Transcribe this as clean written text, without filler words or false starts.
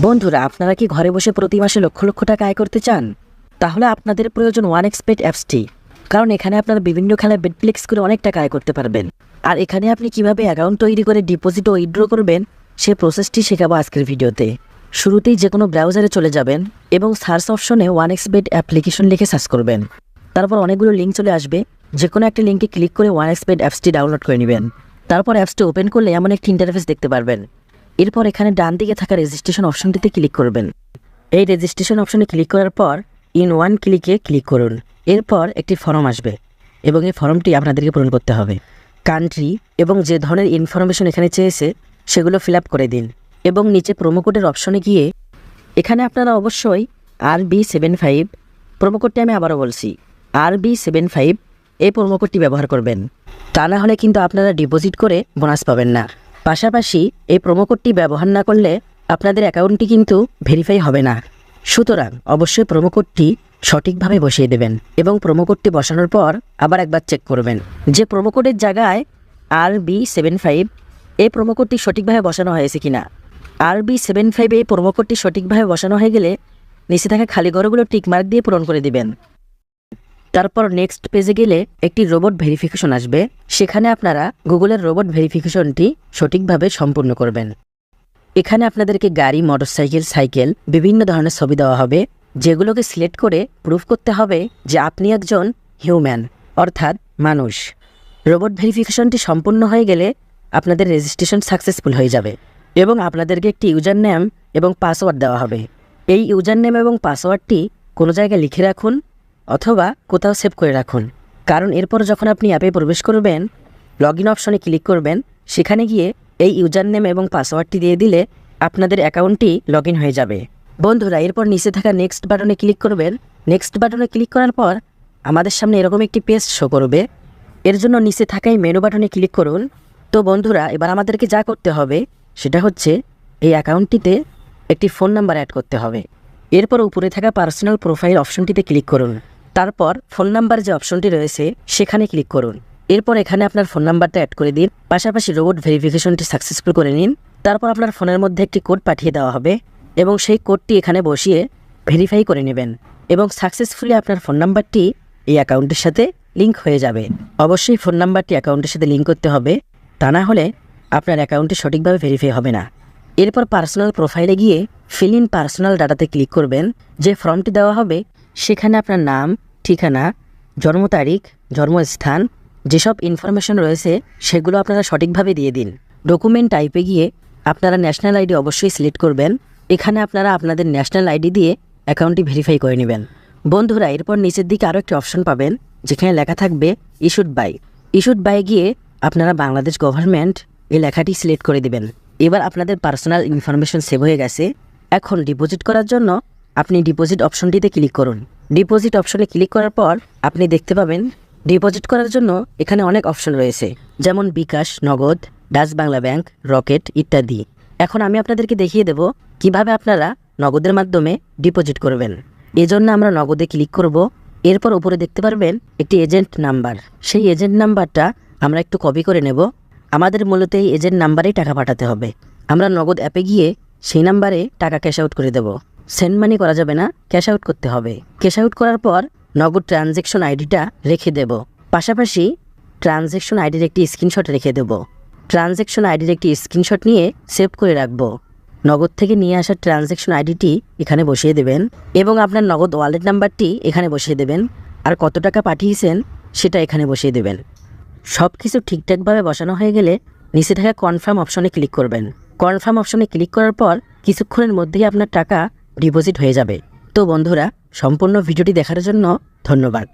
বন্ধুরা, আপনারা কি ঘরে বসে প্রতি মাসে লক্ষ লক্ষ টাকা আয় করতে চান? তাহলে আপনাদের প্রয়োজন OneXBet অ্যাপসটি। কারণ এখানে আপনারা বিভিন্ন খেলায় বেটফ্লিক্স করে অনেক টাকা আয় করতে পারবেন। আর এখানে আপনি কিভাবে অ্যাকাউন্ট তৈরি করে ডিপোজিট ও উইথড্র করবেন সে প্রসেসটি শেখাবো আজকের ভিডিওতে। শুরুতেই যে কোনো ব্রাউজারে চলে যাবেন এবং সার্চ অপশনে OneXBet অ্যাপ্লিকেশন লিখে সার্চ করবেন। তারপর অনেকগুলো লিঙ্ক চলে আসবে, যে কোনো একটা লিঙ্কে ক্লিক করে OneXBet অ্যাপসটি ডাউনলোড করে নেবেন। তারপর অ্যাপসটি ওপেন করলে এমন একটি ইন্টারফেস দেখতে পারবেন। এরপর এখানে ডান দিকে থাকা রেজিস্ট্রেশন অপশনটিতে ক্লিক করবেন। এই রেজিস্ট্রেশন অপশনে ক্লিক করার পর ইন ওয়ান ক্লিকে ক্লিক করুন। এরপর একটি ফর্ম আসবে এবং এই ফর্মটি আপনাদেরকে পূরণ করতে হবে। কান্ট্রি এবং যে ধরনের ইনফরমেশন এখানে চেয়েছে সেগুলো ফিল আপ করে দিন এবং নিচে প্রোমো কোডের অপশনে গিয়ে এখানে আপনারা অবশ্যই RB75 প্রোমো কোডটি আমি আবারও বলছি, RB75 এই প্রোমো কোডটি ব্যবহার করবেন। তা না হলে কিন্তু আপনারা ডিপোজিট করে বোনাস পাবেন না। পাশাপাশি এই প্রোমো কোডটি ব্যবহার না করলে আপনাদের অ্যাকাউন্টটি কিন্তু ভেরিফাই হবে না। সুতরাং অবশ্যই প্রোমো কোডটি সঠিকভাবে বসিয়ে দেবেন এবং প্রোমো কোডটি বসানোর পর আবার একবার চেক করবেন যে প্রোমো কোডের জায়গায় RB75 এই প্রোমো কোডটি সঠিকভাবে বসানো হয়েছে কিনা। RB75 এই প্রোমো কোডটি সঠিকভাবে বসানো হয়ে গেলে নিচে থাকা খালি ঘরগুলো টিকমার্ক দিয়ে পূরণ করে দিবেন। তারপর নেক্সট পেজে গেলে একটি রোবট ভেরিফিকেশন আসবে। সেখানে আপনারা গুগলের রোবট ভেরিফিকেশনটি সঠিকভাবে সম্পূর্ণ করবেন। এখানে আপনাদেরকে গাড়ি, মোটরসাইকেল, সাইকেল বিভিন্ন ধরনের ছবি দেওয়া হবে, যেগুলোকে সিলেক্ট করে প্রুফ করতে হবে যে আপনি একজন হিউম্যান অর্থাৎ মানুষ। রোবট ভেরিফিকেশনটি সম্পূর্ণ হয়ে গেলে আপনাদের রেজিস্ট্রেশন সাকসেসফুল হয়ে যাবে এবং আপনাদেরকে একটি ইউজার নেম এবং পাসওয়ার্ড দেওয়া হবে। এই ইউজার নেম এবং পাসওয়ার্ডটি কোনো জায়গায় লিখে রাখুন অথবা কোথাও সেভ করে রাখুন, কারণ এরপর যখন আপনি অ্যাপে প্রবেশ করবেন লগ ইন অপশনে ক্লিক করবেন। সেখানে গিয়ে এই ইউজার নেম এবং পাসওয়ার্ডটি দিয়ে দিলে আপনাদের অ্যাকাউন্টটি লগ ইন হয়ে যাবে। বন্ধুরা, এরপর নিচে থাকা নেক্সট বাটনে ক্লিক করবেন। নেক্সট বাটনে ক্লিক করার পর আমাদের সামনে এরকম একটি পেজ শো করবে। এর জন্য নিচে থাকা এই মেনু বাটনে ক্লিক করুন। তো বন্ধুরা, এবার আমাদেরকে যা করতে হবে সেটা হচ্ছে এই অ্যাকাউন্টটিতে একটি ফোন নাম্বার অ্যাড করতে হবে। এরপর উপরে থাকা পার্সোনাল প্রোফাইল অপশনটিতে ক্লিক করুন। তারপর ফোন নাম্বার যে অপশনটি রয়েছে সেখানে ক্লিক করুন। এরপর এখানে আপনার ফোন নাম্বারটা অ্যাড করে দিন, পাশাপাশি রোবট ভেরিফিকেশনটি সাকসেসফুল করে নিন। তারপর আপনার ফোনের মধ্যে একটি কোড পাঠিয়ে দেওয়া হবে এবং সেই কোডটি এখানে বসিয়ে ভেরিফাই করে নেবেন এবং সাকসেসফুলি আপনার ফোন নাম্বারটি এই অ্যাকাউন্টের সাথে লিঙ্ক হয়ে যাবে। অবশ্যই ফোন নাম্বারটি অ্যাকাউন্টের সাথে লিঙ্ক করতে হবে, তা না হলে আপনার অ্যাকাউন্টটি সঠিকভাবে ভেরিফাই হবে না। এরপর পার্সোনাল প্রোফাইলে গিয়ে ফিল ইন পার্সোনাল ডাটাতে ক্লিক করবেন। যে ফর্মটি দেওয়া হবে সেখানে আপনার নাম, ঠিকানা, জন্ম তারিখ, জন্মস্থান যেসব ইনফরমেশন রয়েছে সেগুলো আপনারা সঠিকভাবে দিয়ে দিন। ডকুমেন্ট টাইপে গিয়ে আপনারা ন্যাশনাল আইডি অবশ্যই সিলেক্ট করবেন। এখানে আপনারা আপনাদের ন্যাশনাল আইডি দিয়ে অ্যাকাউন্টটি ভেরিফাই করে নেবেন। বন্ধুরা, এরপর নিচের দিকে আরও একটি অপশন পাবেন যেখানে লেখা থাকবে ইস্যুড বাই। ইস্যুড বাই গিয়ে আপনারা বাংলাদেশ গভর্নমেন্ট এই লেখাটি সিলেক্ট করে দিবেন। এবার আপনাদের পার্সোনাল ইনফরমেশন সেভ হয়ে গেছে। এখন ডিপোজিট করার জন্য আপনি ডিপোজিট অপশনটিতে ক্লিক করুন। ডিপোজিট অপশনে ক্লিক করার পর আপনি দেখতে পাবেন ডিপোজিট করার জন্য এখানে অনেক অপশন রয়েছে, যেমন বিকাশ, নগদ, ডাচ বাংলা ব্যাংক, রকেট ইত্যাদি। এখন আমি আপনাদেরকে দেখিয়ে দেব কিভাবে আপনারা নগদের মাধ্যমে ডিপোজিট করবেন। এজন্য আমরা নগদে ক্লিক করব। এরপর উপরে দেখতে পারবেন একটি এজেন্ট নাম্বার। সেই এজেন্ট নাম্বারটা আমরা একটু কপি করে নেব। আমাদের মূলত এই এজেন্ট নাম্বারেই টাকা পাঠাতে হবে। আমরা নগদ অ্যাপে গিয়ে সেই নাম্বারে টাকা ক্যাশ আউট করে দেব। সেন্ড মানি করা যাবে না, ক্যাশ আউট করতে হবে। ক্যাশ আউট করার পর নগদ ট্রানজ্যাকশন আইডিটা রেখে দেব। পাশাপাশি ট্রানজ্যাকশন আইডির একটি স্ক্রিনশট রেখে দেব। ট্রানজ্যাকশন আইডির একটি স্ক্রিনশট নিয়ে সেভ করে রাখব। নগদ থেকে নিয়ে আসা ট্রানজ্যাকশন আইডিটি এখানে বসিয়ে দেবেন এবং আপনার নগদ ওয়ালেট নাম্বারটি এখানে বসিয়ে দেবেন। আর কত টাকা পাঠিয়েছেন সেটা এখানে বসিয়ে দেবেন। সব কিছু ঠিকঠাকভাবে বসানো হয়ে গেলে নিচে থাকা কনফার্ম অপশনে ক্লিক করবেন। কনফার্ম অপশনে ক্লিক করার পর কিছুক্ষণের মধ্যেই আপনার টাকা ডিপোজিট হয়ে যাবে। তো বন্ধুরা, সম্পূর্ণ ভিডিওটি দেখার জন্য ধন্যবাদ।